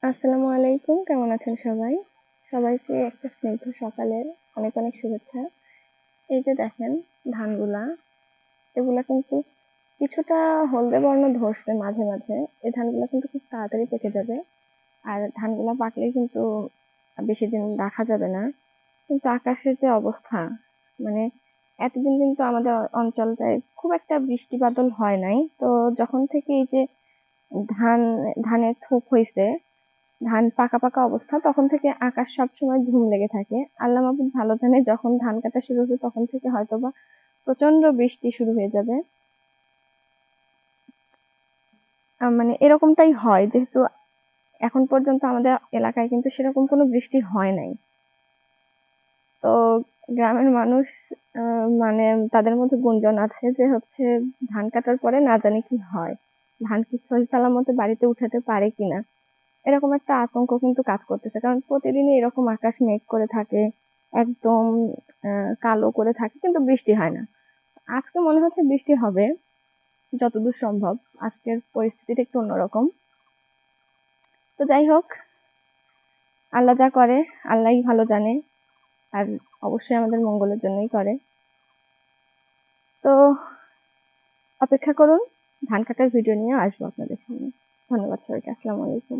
আসসালামু আলাইকুম, কেমন আছেন সবাই? সবাইকে একটা স্নিগ্ধ সকালের অনেক অনেক শুভেচ্ছা। এই যে দেখেন ধানগুলা, এগুলা কিন্তু কিছুটা হলদে বর্ণ ধরছে মাঝে মাঝে। এই ধানগুলা কিন্তু খুব তাড়াতাড়ি পেকে যাবে। আর ধানগুলা পাকলেই কিন্তু বেশি দিন রাখা যাবে না। কিন্তু আকাশের যে অবস্থা, মানে এতদিন কিন্তু আমাদের অঞ্চলটায় খুব একটা বৃষ্টি বাদল হয় নাই। তো যখন থেকে এই যে ধান ধানের থোক হইছে, ধান পাকা পাকা অবস্থা, তখন থেকে আকাশ সবসময় ঝুম লেগে থাকে। আল্লাহ মাবুদ ভালো জানে, যখন ধান কাটা শুরু হবে তখন থেকে হয়তোবা প্রচন্ড বৃষ্টি শুরু হয়ে যাবে। মানে এরকমটাই হয়, যেহেতু এখন পর্যন্ত আমাদের এলাকায় কিন্তু সেরকম কোনো বৃষ্টি হয় নাই। তো গ্রামের মানুষ মানে তাদের মধ্যে গুঞ্জন আছে যে হচ্ছে ধান কাটার পরে না জানি কি হয়, ধান কি সহি সালামতে বাড়িতে উঠাতে পারে কিনা, এরকম একটা আতঙ্ক কিন্তু কাজ করতেছে। কারণ প্রতিদিনই এরকম আকাশ মেঘ করে থাকে, একদম কালো করে থাকে, কিন্তু বৃষ্টি হয় না। আজকে মনে হচ্ছে বৃষ্টি হবে যতদূর সম্ভব। আজকের পরিস্থিতিটা একটু অন্যরকম। তো যাই হোক, আল্লাহ যা করে আল্লাহই ভালো জানে। আর অবশ্যই আমাদের মঙ্গলের জন্যই করে। তো অপেক্ষা করুন, ধান কাটার ভিডিও নিয়ে আসবো আপনাদের সামনে। ধন্যবাদ সবাইকে, আসসালামু আলাইকুম।